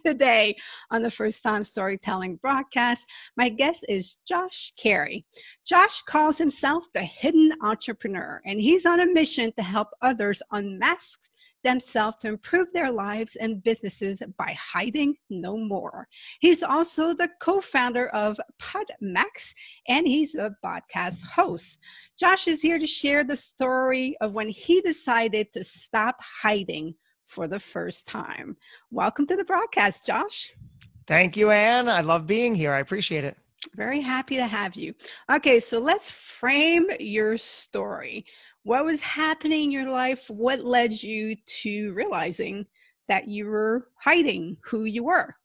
Today on the First Time Storytelling broadcast, my guest is Josh Cary. Josh calls himself the hidden entrepreneur, and he's on a mission to help others unmask themselves to improve their lives and businesses by hiding no more. He's also the co-founder of PodMAX, and he's a podcast host. Josh is here to share the story of when he decided to stop hiding for the first time. Welcome to the broadcast, Josh. Thank you, Anne. I love being here. I appreciate it. Very happy to have you. Okay, so let's frame your story. What was happening in your life? What led you to realizing that you were hiding who you were?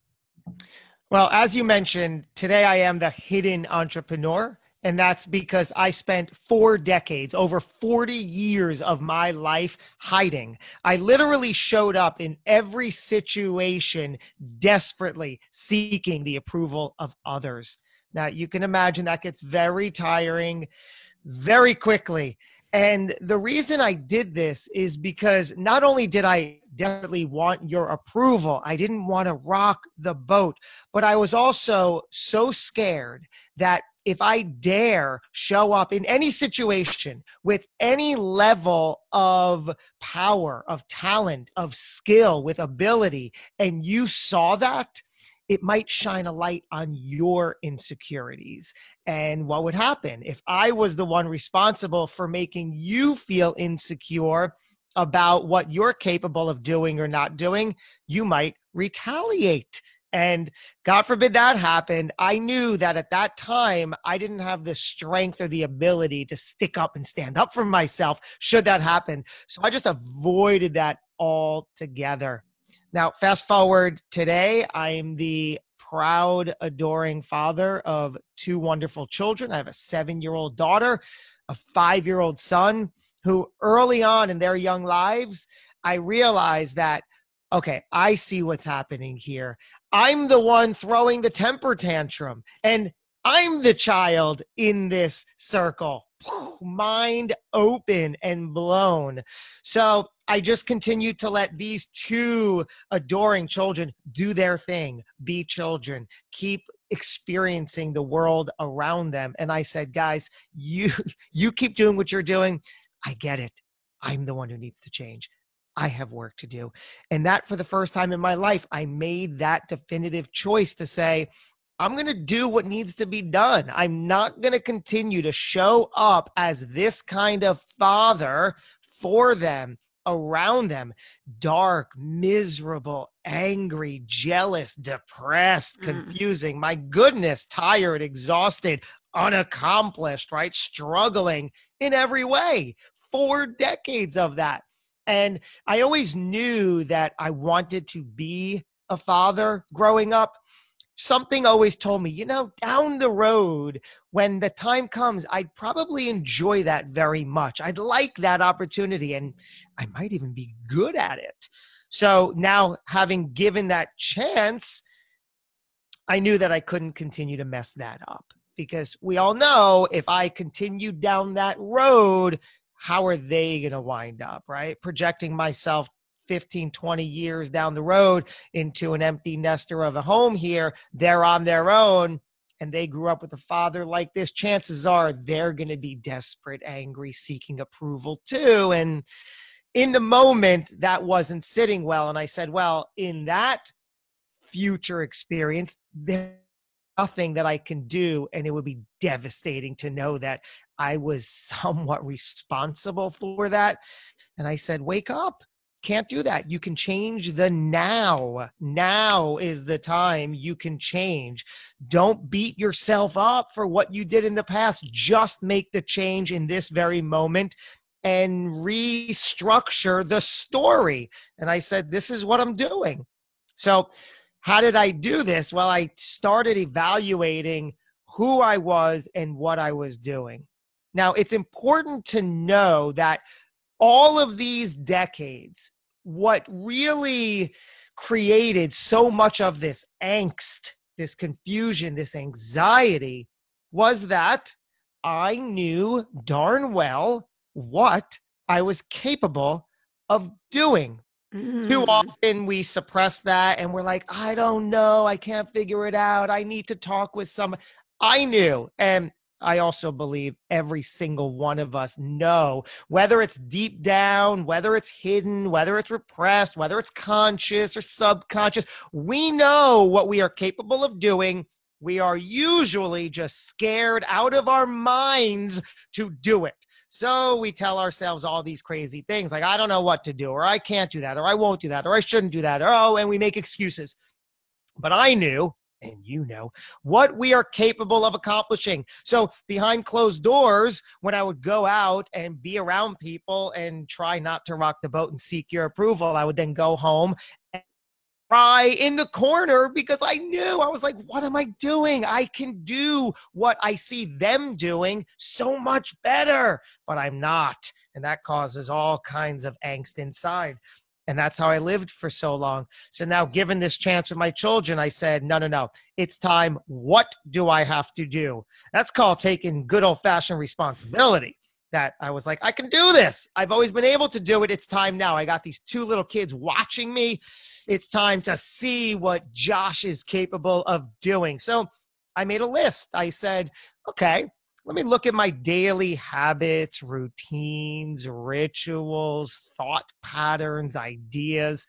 Well, as you mentioned, today I am the hidden entrepreneur. And that's because I spent 4 decades, over 40 years of my life hiding. I literally showed up in every situation desperately seeking the approval of others. Now, you can imagine that gets very tiring very quickly. And the reason I did this is because not only did I definitely want your approval, I didn't want to rock the boat, but I was also so scared that if I dare show up in any situation with any level of power, of talent, of skill, with ability, and you saw that, it might shine a light on your insecurities. And what would happen if I was the one responsible for making you feel insecure about what you're capable of doing or not doing? You might retaliate. And God forbid that happened. I knew that at that time, I didn't have the strength or the ability to stick up and stand up for myself should that happen. So I just avoided that altogether. Now, fast forward today, I'm the proud, adoring father of 2 wonderful children. I have a 7-year-old daughter, a 5-year-old son, who early on in their young lives, I realized that, okay, I see what's happening here. I'm the one throwing the temper tantrum, and I'm the child in this circle. Mind open and blown. So I just continued to let these 2 adoring children do their thing, be children, keep experiencing the world around them. And I said, guys, you keep doing what you're doing. I get it. I'm the one who needs to change. I have work to do. And that, for the first time in my life, I made that definitive choice to say, I'm going to do what needs to be done. I'm not going to continue to show up as this kind of father for them, around them, dark, miserable, angry, jealous, depressed, confusing, my goodness, tired, exhausted, unaccomplished, right? Struggling in every way. 4 decades of that. And I always knew that I wanted to be a father growing up. Something always told me, down the road, when the time comes, I'd probably enjoy that very much. I'd like that opportunity, and I might even be good at it. So now, having given that chance, I knew that I couldn't continue to mess that up, because we all know if I continue down that road, how are they going to wind up, right? Projecting myself 15, 20 years down the road into an empty nester of a home here. They're on their own, and they grew up with a father like this. Chances are they're going to be desperate, angry, seeking approval too. And in the moment, that wasn't sitting well. And I said, well, in that future experience, there's nothing that I can do, and it would be devastating to know that I was somewhat responsible for that. And I said, wake up. Can't do that. You can change the now. Now is the time you can change. Don't beat yourself up for what you did in the past. Just make the change in this very moment and restructure the story. And I said, this is what I'm doing. So how did I do this? Well, I started evaluating who I was and what I was doing. Now, it's important to know that all of these decades, what really created so much of this angst, this confusion, this anxiety, was that I knew darn well what I was capable of doing. Too Mm. often we suppress that and we're like, I don't know. I can't figure it out. I need to talk with someone. I knew. And I also believe every single one of us know, whether it's deep down, whether it's hidden, whether it's repressed, whether it's conscious or subconscious, we know what we are capable of doing. We are usually just scared out of our minds to do it. So we tell ourselves all these crazy things like, I don't know what to do, or I can't do that, or I won't do that, or I shouldn't do that, or oh, and we make excuses. But I knew, and you know, what we are capable of accomplishing. So behind closed doors, when I would go out and be around people and try not to rock the boat and seek your approval, I would then go home and cry in the corner because I knew, I was like, what am I doing? I can do what I see them doing so much better, but I'm not. And that causes all kinds of angst inside. And that's how I lived for so long. So now, given this chance with my children, I said, no, it's time. What do I have to do? That's called taking good old fashioned responsibility. That I was like, I can do this. I've always been able to do it. It's time now. I got these two little kids watching me. It's time to see what Josh is capable of doing. So I made a list. I said, okay, let me look at my daily habits, routines, rituals, thought patterns, ideas.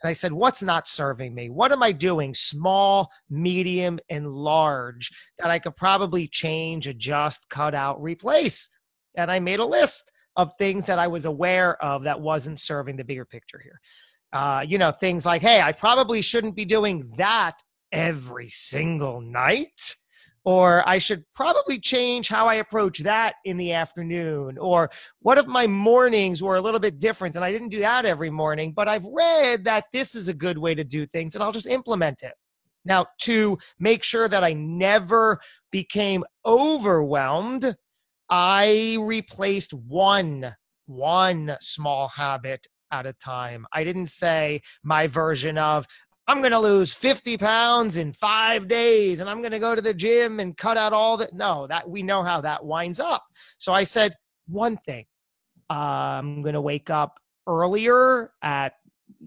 And I said, what's not serving me? What am I doing? Small, medium, and large that I could probably change, adjust, cut out, replace. And I made a list of things that I was aware of that wasn't serving the bigger picture here. Things like, hey, I probably shouldn't be doing that every single night. Or I should probably change how I approach that in the afternoon. Or what if my mornings were a little bit different and I didn't do that every morning, but I've read that this is a good way to do things and I'll just implement it. Now, to make sure that I never became overwhelmed, I replaced one small habit at a time. I didn't say my version of, I'm going to lose 50 pounds in 5 days and I'm going to go to the gym and cut out all that. No, that we know how that winds up. So I said one thing. I'm going to wake up earlier at,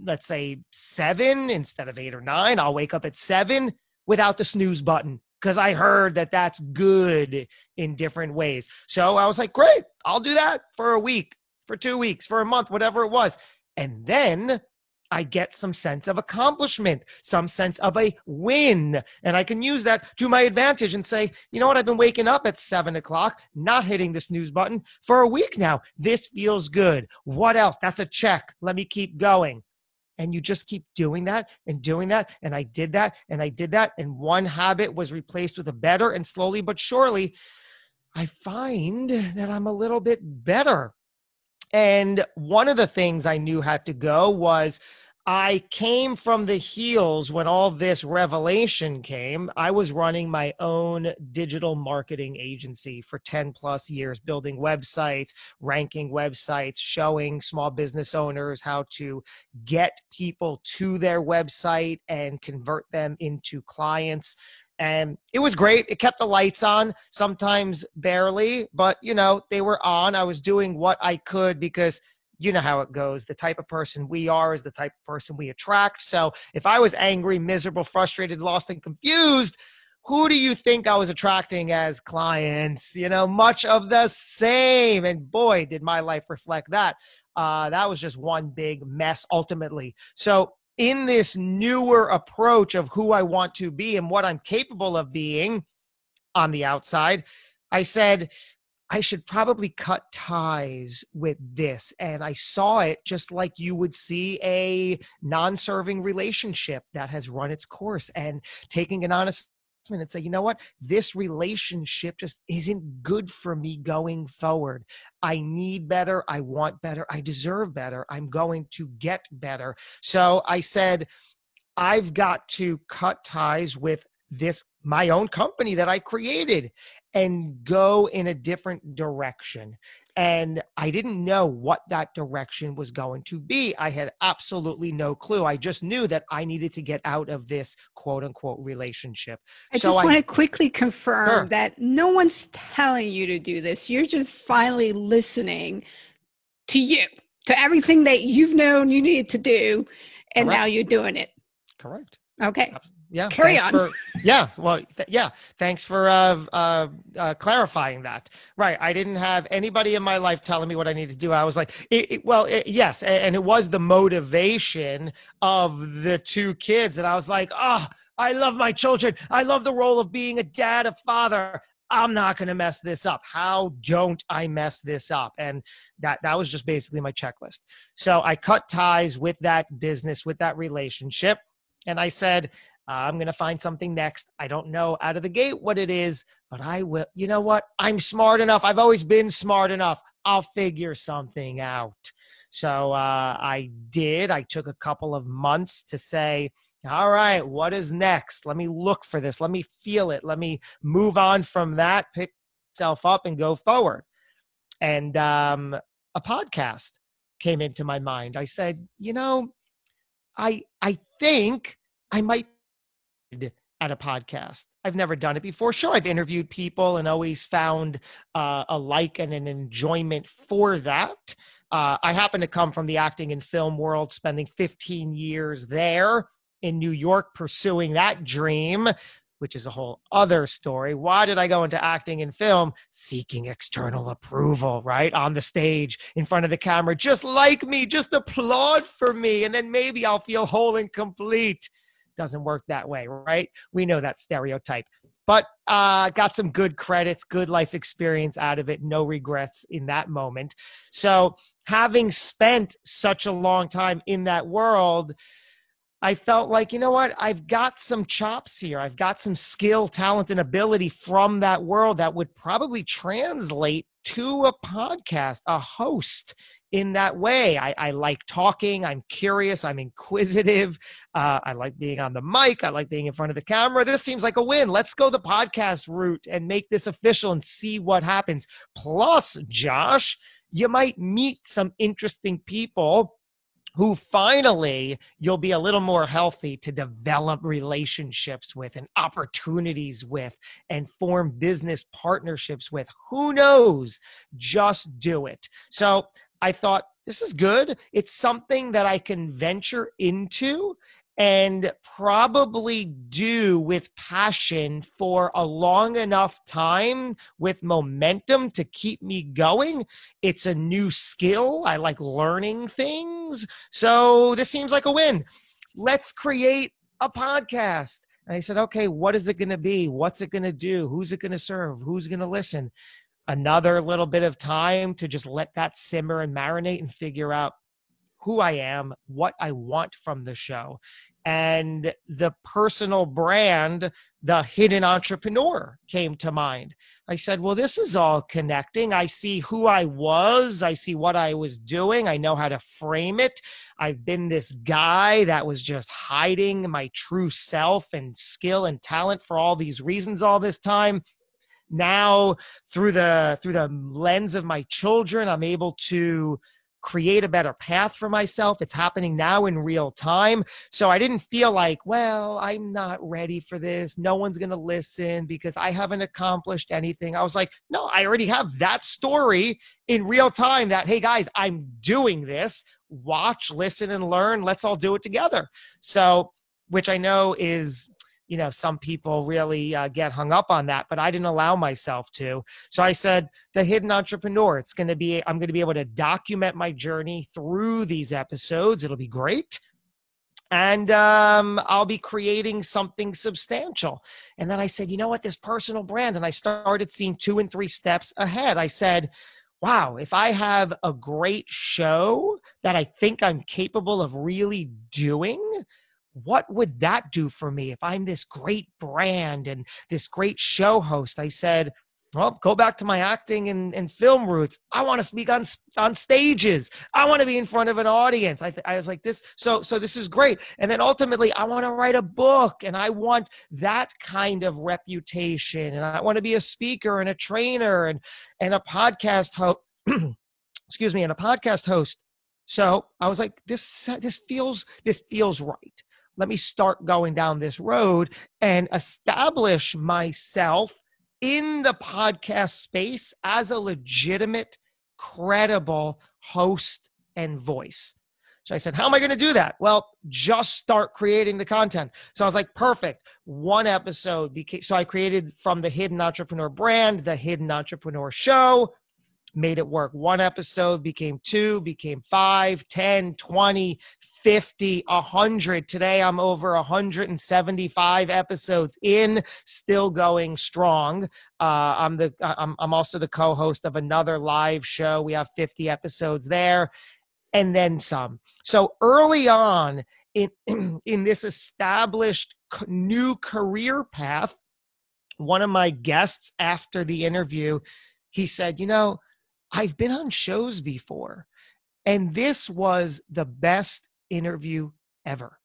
let's say 7 instead of 8 or 9. I'll wake up at 7 without the snooze button, because I heard that that's good in different ways. So I was like, great, I'll do that for a week, for 2 weeks, for a month, whatever it was. And then I get some sense of accomplishment, some sense of a win. And I can use that to my advantage and say, you know what? I've been waking up at 7 o'clock, not hitting the snooze button for a week now. This feels good. What else? That's a check. Let me keep going. And you just keep doing that and doing that. And I did that and I did that. And one habit was replaced with a better, and slowly but surely, I find that I'm a little bit better. And one of the things I knew had to go was I came from the heels when all this revelation came. I was running my own digital marketing agency for 10 plus years, building websites, ranking websites, showing small business owners how to get people to their website and convert them into clients. And it was great. It kept the lights on, sometimes barely, but they were on. I was doing what I could because you know how it goes. The type of person we are is the type of person we attract. So if I was angry, miserable, frustrated, lost, and confused, who do you think I was attracting as clients? Much of the same. And boy, did my life reflect that. That was just one big mess ultimately. So in this newer approach of who I want to be and what I'm capable of being on the outside, I said, I should probably cut ties with this. And I saw it just like you would see a non-serving relationship that has run its course, and taking an honest and say, you know what, this relationship just isn't good for me going forward. I need better. I want better. I deserve better. I'm going to get better. So I said, I've got to cut ties with my own company that I created and go in a different direction. And I didn't know what that direction was going to be. I had absolutely no clue. I just knew that I needed to get out of this quote unquote relationship. I just want to quickly confirm that no one's telling you to do this. You're just finally listening to you. to everything that you've known you needed to do, and Correct. now you're doing it. Correct. Okay. Yeah. Carry on. Thanks for clarifying that. Right. I didn't have anybody in my life telling me what I needed to do. I was like, yes. And it was the motivation of the two kids. And I was like, oh, I love my children. I love the role of being a dad, a father. I'm not going to mess this up. How don't I mess this up? And that was just basically my checklist. So I cut ties with that business, with that relationship. And I said, I'm going to find something next. I don't know out of the gate what it is, but I will. You know what? I'm smart enough. I've always been smart enough. I'll figure something out. So I did. I took a couple of months to say, all right, what is next? Let me look for this. Let me feel it. Let me move on from that, pick myself up and go forward. And a podcast came into my mind. I said, I think I might at a podcast. I've never done it before. Sure, I've interviewed people and always found a like and an enjoyment for that. I happen to come from the acting and film world, spending 15 years there in New York pursuing that dream, which is a whole other story. Why did I go into acting and film? Seeking external approval, right? On the stage, in front of the camera, just like me, just applaud for me, and then maybe I'll feel whole and complete. Doesn't work that way, right? We know that stereotype. But got some good credits, good life experience out of it, no regrets in that moment. So having spent such a long time in that world, I felt like, you know what? I've got some chops here. I've got some skill, talent, and ability from that world that would probably translate to a podcast, a host in that way. I like talking. I'm curious. I'm inquisitive. I like being on the mic. I like being in front of the camera. This seems like a win. Let's go the podcast route and make this official and see what happens. Plus, Josh, you might meet some interesting people who finally you'll be a little more healthy to develop relationships with and opportunities with and form business partnerships with. Who knows? Just do it. So I thought, this is good. It's something that I can venture into and probably do with passion for a long enough time with momentum to keep me going. It's a new skill. I like learning things. So this seems like a win. Let's create a podcast. And I said, okay, what is it going to be? What's it going to do? Who's it going to serve? Who's going to listen? Another little bit of time to just let that simmer and marinate and figure out who I am, what I want from the show, and the personal brand, the hidden entrepreneur came to mind. I said, well, this is all connecting. I see who I was. I see what I was doing. I know how to frame it. I've been this guy that was just hiding my true self and skill and talent for all these reasons all this time. Now, through the lens of my children, I'm able to create a better path for myself. It's happening now in real time. So I didn't feel like, well, I'm not ready for this. No one's going to listen because I haven't accomplished anything. I was like, no, I already have that story in real time that, hey guys, I'm doing this. Watch, listen, and learn. Let's all do it together. So, which I know is, some people really get hung up on that, but I didn't allow myself to. So I said, the hidden entrepreneur, I'm going to be able to document my journey through these episodes. It'll be great. And I'll be creating something substantial. And then I said, you know what, this personal brand, and I started seeing 2 and 3 steps ahead. I said, wow, if I have a great show that I think I'm capable of really doing, what would that do for me if I'm this great brand and this great show host? I said, well, go back to my acting and film roots. I want to speak on stages. I want to be in front of an audience. I was like this. So this is great. And then ultimately I want to write a book and I want that kind of reputation. And I want to be a speaker and a trainer and a podcast host, and a podcast host. So I was like, this feels right. Let me start going down this road and establish myself in the podcast space as a legitimate, credible host and voice. So I said, how am I going to do that? Well, just start creating the content. So I was like, perfect. One episode became, so I created from the Hidden Entrepreneur brand, the Hidden Entrepreneur Show, made it work. One episode became 2, became 5, 10, 20, 50, 100. Today I'm over 175 episodes in, still going strong. I'm also the co-host of another live show. We have 50 episodes there, and then some. So early on in in this established new career path, one of my guests after the interview, he said, I've been on shows before, and this was the best interview ever.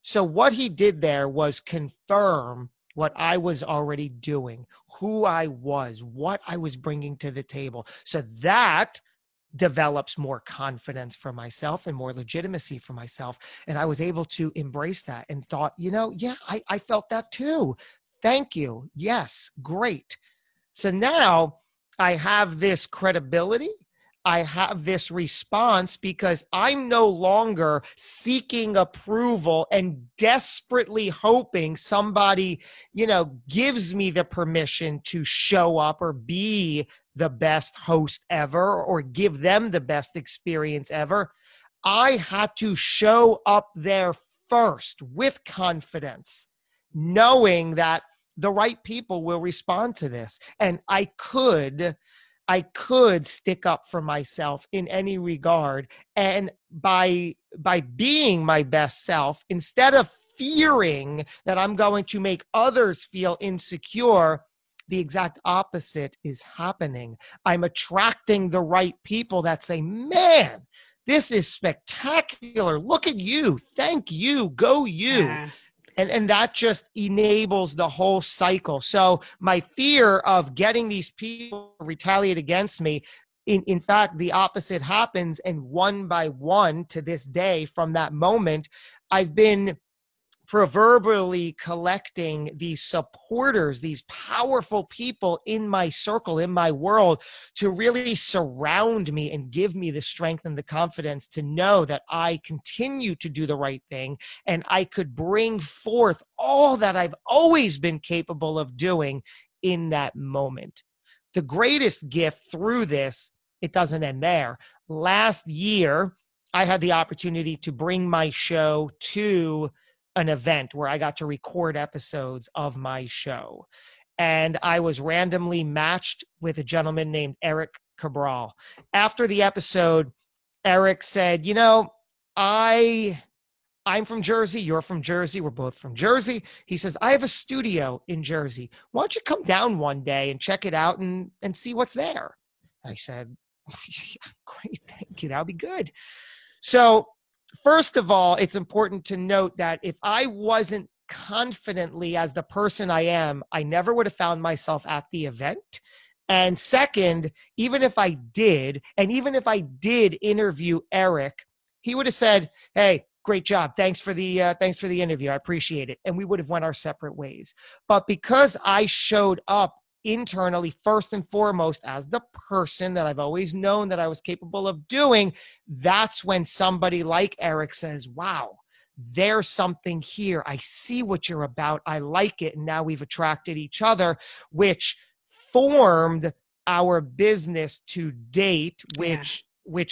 So what he did there was confirm what I was already doing, who I was, what I was bringing to the table. So that develops more confidence for myself and more legitimacy for myself. And I was able to embrace that and thought, yeah, I felt that too. Thank you. Yes, great. So now I have this credibility. I have this response because I'm no longer seeking approval and desperately hoping somebody, gives me the permission to show up or be the best host ever or give them the best experience ever. I had to show up there first with confidence, knowing that the right people will respond to this. And I could stick up for myself in any regard. And by being my best self, instead of fearing that I'm going to make others feel insecure, the exact opposite is happening. I'm attracting the right people that say, man, this is spectacular. Look at you. Thank you. Go you. Yeah. And that just enables the whole cycle. So my fear of getting these people to retaliate against me, in fact, the opposite happens. And one by one to this day, from that moment, I've been proverbially collecting these supporters, these powerful people in my circle, in my world, to really surround me and give me the strength and the confidence to know that I continue to do the right thing and I could bring forth all that I've always been capable of doing in that moment. The greatest gift through this, it doesn't end there. Last year, I had the opportunity to bring my show to an event where I got to record episodes of my show. And I was randomly matched with a gentleman named Eric Cabral. After the episode, Eric said, I'm from Jersey. You're from Jersey. We're both from Jersey. He says, I have a studio in Jersey. Why don't you come down one day and check it out and see what's there? I said, great, thank you. That'll be good. So first of all, it's important to note that if I wasn't confidently as the person I am, I never would have found myself at the event. And second, even if I did, and even if I did interview Eric, he would have said, hey, great job. Thanks for the interview. I appreciate it. And we would have went our separate ways. But because I showed up internally, first and foremost, as the person that I've always known that I was capable of doing, that's when somebody like Eric says, wow, there's something here. I see what you're about. I like it. And now we've attracted each other, which formed our business to date, which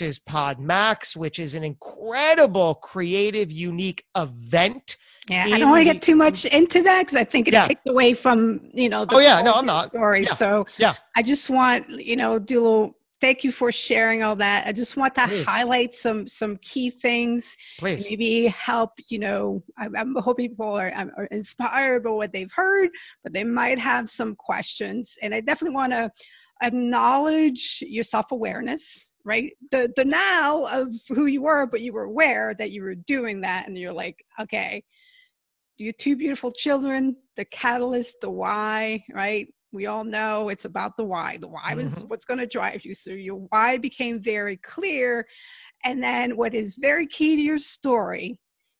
is PodMAX, which is an incredible, creative, unique event. Yeah, I don't want to get too much into that because I think it takes away from, I'm not. Story. Yeah. So I just want, thank you for sharing all that. I just want to highlight some key things. Please. Maybe help, I'm hoping people are inspired by what they've heard, but they might have some questions. And I definitely want to acknowledge your self-awareness, right? The now of who you were, but you were aware that you were doing that. And you're like, okay, your 2 beautiful children, the catalyst, the why, right? We all know it's about the why. The why was what's going to drive you. So your why became very clear. And then what is very key to your story,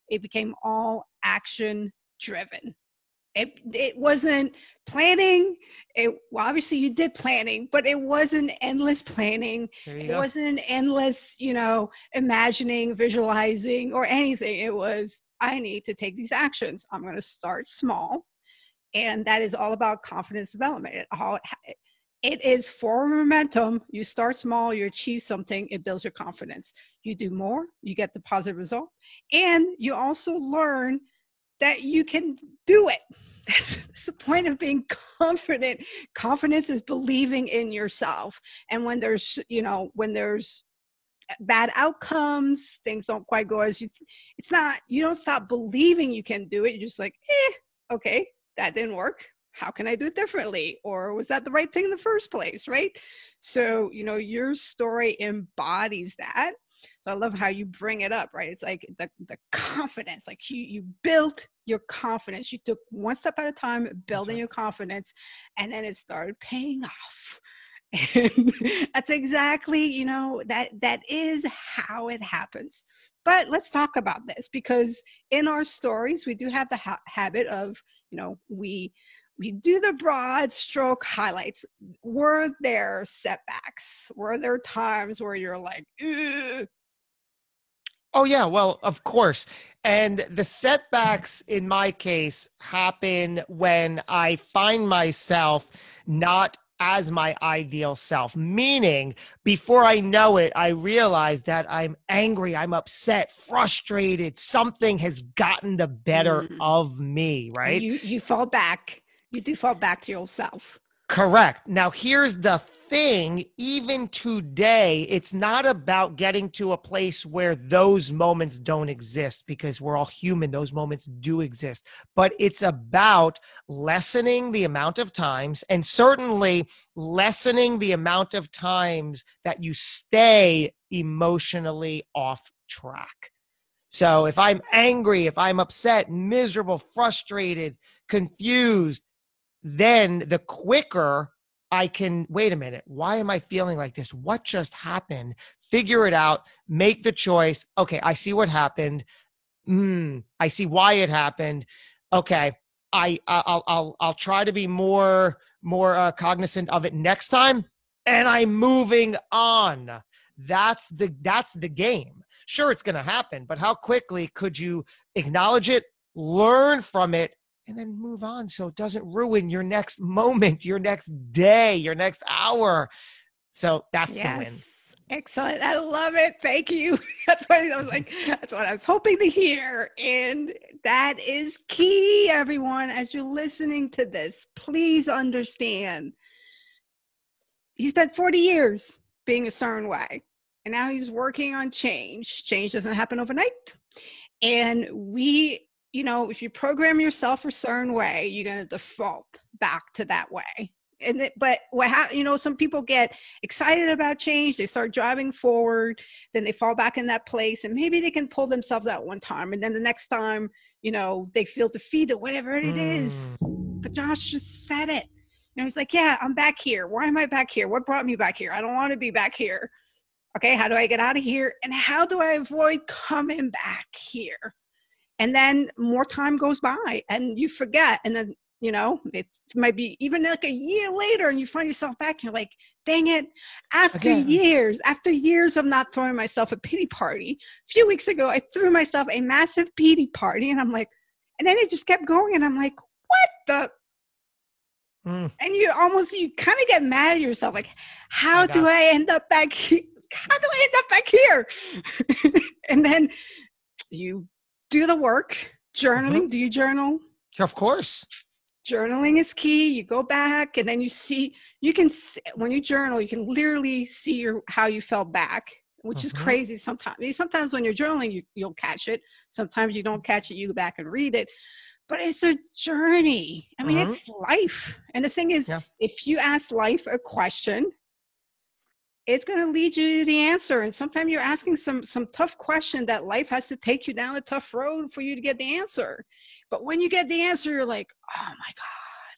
it became all action driven. It wasn't planning. Well, obviously you did planning, but it wasn't endless planning. There you It go. wasn't endless, imagining, visualizing, or anything. It was, I need to take these actions. I'm going to start small. And that is all about confidence development. It is for momentum. You start small, you achieve something, it builds your confidence. You do more, you get the positive result. And you also learn that you can do it. That's the point of being confident. Confidence is believing in yourself. And when there's bad outcomes, things don't quite go as you don't stop believing you can do it. You're just like, okay, that didn't work. How can I do it differently? Or was that the right thing in the first place, right? So, your story embodies that. So I love how you bring it up, right? It's like the confidence, like you built your confidence. You took one step at a time, building your confidence, and then it started paying off. And that's exactly, that is how it happens. But let's talk about this, because in our stories, we do have the habit of, we do the broad stroke highlights. Were there setbacks? Were there times where you're like, ugh? Oh, yeah. Well, of course. And the setbacks in my case happen when I find myself not as my ideal self, meaning before I know it, I realize that I'm angry, I'm upset, frustrated. Something has gotten the better of me, right? And you fall back. You do fall back to yourself. Correct. Now, here's the thing. Even today, it's not about getting to a place where those moments don't exist, because we're all human. Those moments do exist. But it's about lessening the amount of times, and certainly lessening the amount of times that you stay emotionally off track. So if I'm angry, if I'm upset, miserable, frustrated, confused, then the quicker I can, wait a minute, why am I feeling like this? What just happened? Figure it out, make the choice. Okay, I see what happened. I see why it happened. Okay, I'll try to be more cognizant of it next time, and I'm moving on. That's the game. Sure, it's going to happen, but how quickly could you acknowledge it, learn from it, and then move on so it doesn't ruin your next moment, your next day, your next hour. So that's the win. Excellent. I love it. Thank you. That's what I was like. That's what I was hoping to hear. And that is key, everyone. As you're listening to this, please understand. He spent 40 years being a certain way. And now he's working on change. Change doesn't happen overnight. And if you program yourself a certain way, you're going to default back to that way. But some people get excited about change. They start driving forward, then they fall back in that place, and maybe they can pull themselves out one time. And then the next time, they feel defeated, whatever it is. But Josh just said it. He's like, yeah, I'm back here. Why am I back here? What brought me back here? I don't want to be back here. Okay, how do I get out of here? And how do I avoid coming back here? And then more time goes by and you forget. And then, it might be even like a year later and you find yourself back and you're like, dang it. After years of not throwing myself a pity party, a few weeks ago, I threw myself a massive pity party and I'm like, and then it just kept going. And I'm like, what the? And you kind of get mad at yourself. Like, how do I end up back here? How do I end up back here? And then you do the work. Journaling. Do you journal? Of course. Journaling is key. You go back and then when you journal, you can literally see how you felt back, which is crazy sometimes. Sometimes when you're journaling, you'll catch it. Sometimes you don't catch it. You go back and read it. But it's a journey. I mean, it's life. And the thing is, if you ask life a question, it's going to lead you to the answer. And sometimes you're asking some tough question that life has to take you down a tough road for you to get the answer. But when you get the answer, you're like, oh my God,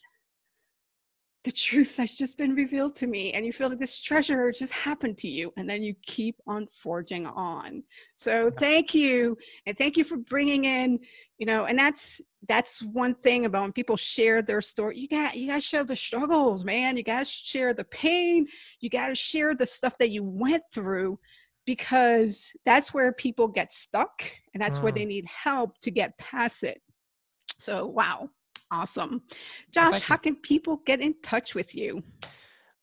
the truth has just been revealed to me, and you feel like this treasure just happened to you, and then you keep on forging on. So thank you, and thank you for bringing in, and that's one thing about when people share their story. You got to share the struggles, man. You got to share the pain. You got to share the stuff that you went through, because that's where people get stuck, and that's where they need help to get past it. So wow. Awesome. Josh, how can people get in touch with you?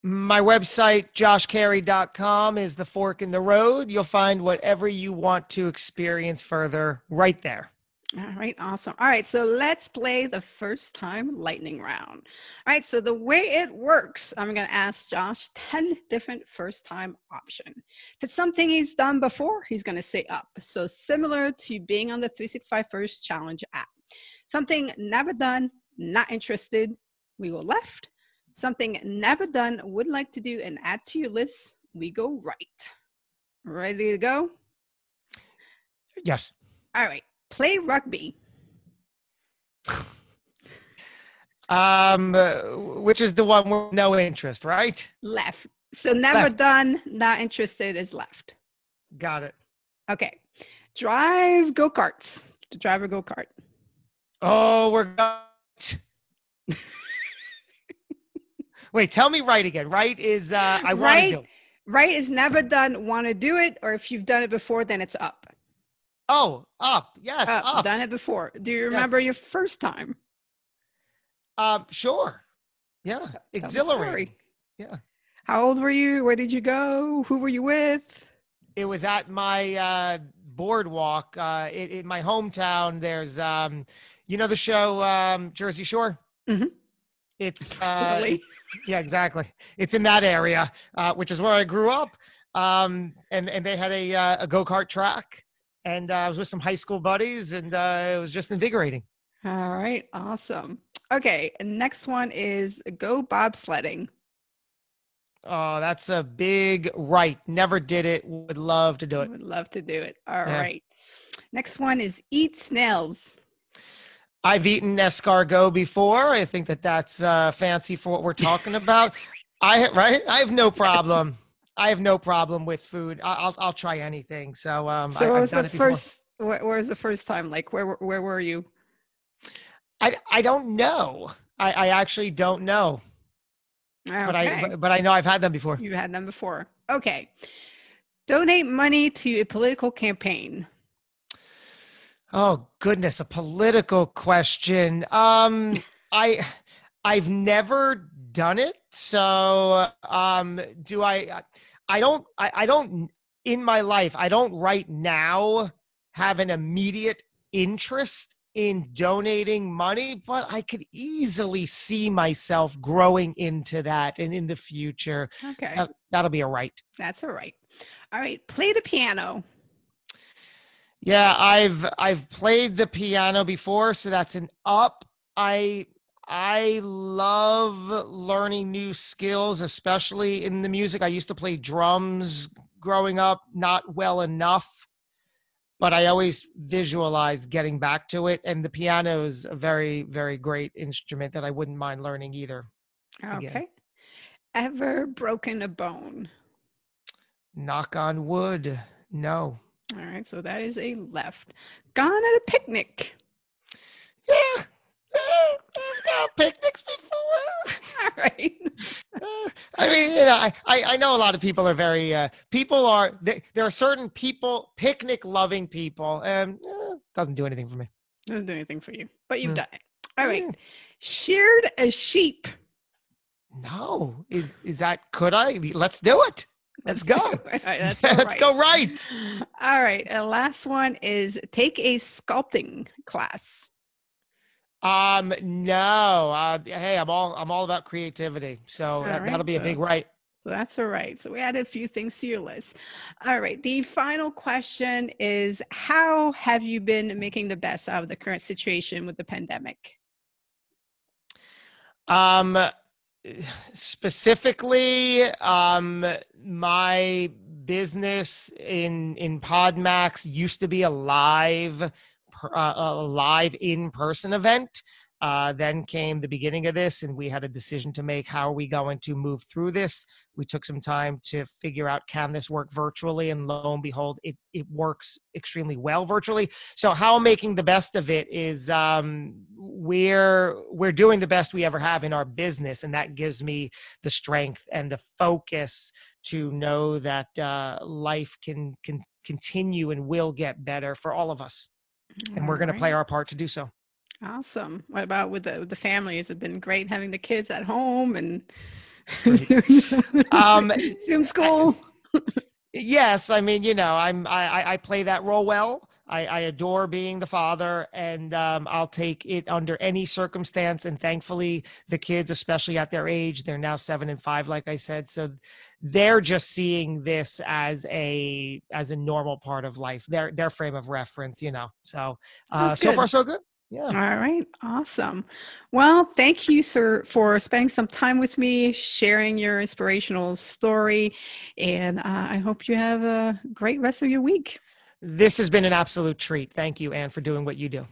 My website, joshcary.com, is the fork in the road. You'll find whatever you want to experience further right there. All right, awesome. All right, so let's play the first time lightning round. All right, so the way it works, I'm going to ask Josh 10 different first time options. If it's something he's done before, he's going to say up. So similar to being on the 365 First Challenge app. Something never done, not interested, we go left. Something never done, would like to do and add to your list, we go right. Ready to go? Yes. All right. Play rugby. Which is the one with no interest, right? Left. So never done, not interested is left. Got it. Okay. Drive go-karts. To drive a go-kart. Oh, we're Wait, tell me right again. Right is I want to do it. Right is never done, want to do it, or if you've done it before, then it's up. Oh, up. Yes, up. Done it before. Do you remember your first time? Sure. Yeah. Exhilarating. Yeah. How old were you? Where did you go? Who were you with? It was at my boardwalk in my hometown. There's the show Jersey Shore? Mm-hmm. It's yeah, exactly. It's in that area, which is where I grew up. And they had a go-kart track, and I was with some high school buddies, and it was just invigorating. All right, awesome. Okay, next one is go bobsledding. Oh, that's a big right. Never did it. Would love to do it. Would love to do it. All right. Next one is eat snails. I've eaten escargot before. I think that's fancy for what we're talking about. I have no problem. I have no problem with food. I'll try anything. So what was the first? Where was the first time? Like where were you? I don't know. I actually don't know. Okay. But I know I've had them before. You've had them before. Okay. Donate money to a political campaign. Oh goodness, a political question. I've never done it. So do I don't in my life, I don't right now have an immediate interest in donating money, but I could easily see myself growing into that and in the future. Okay. That'll be a right. That's a right. All right. Play the piano. Yeah, I've played the piano before, so that's an up. I love learning new skills, especially in the music. I used to play drums growing up, not well enough, but I always visualize getting back to it. And the piano is a very, very great instrument that I wouldn't mind learning either. Okay. Again. Ever broken a bone? Knock on wood. No. All right, so that is a left. Gone at a picnic. Yeah, I've got picnics before. All right. I mean, I know a lot of people are very, there are certain people, picnic loving people, and doesn't do anything for me. Doesn't do anything for you, but you've done it. All right. Sheared a sheep. No, is that, could I? Let's do it. Let's go. Right, let's go right. All right. And last one is take a sculpting class. No. Hey, I'm all about creativity. So that'll be a big right. So that's all right. So we added a few things to your list. All right. The final question is, how have you been making the best out of the current situation with the pandemic? Specifically, my business in PodMAX used to be a live in-person event. Then came the beginning of this, and we had a decision to make. How are we going to move through this? We took some time to figure out, can this work virtually? And lo and behold, it works extremely well virtually. So how I'm making the best of it is we're doing the best we ever have in our business. And that gives me the strength and the focus to know that life can continue and will get better for all of us. And we're going to play our part to do so. Awesome. What about with the family? Has it been great having the kids at home and Zoom school? Yes, I mean, I play that role well. I adore being the father, and I'll take it under any circumstance. And thankfully, the kids, especially at their age, they're now 7 and 5, like I said, so they're just seeing this as a normal part of life. Their frame of reference, So so far, so good. Yeah. All right. Awesome. Well, thank you, sir, for spending some time with me, sharing your inspirational story. And I hope you have a great rest of your week. This has been an absolute treat. Thank you, Anne, for doing what you do.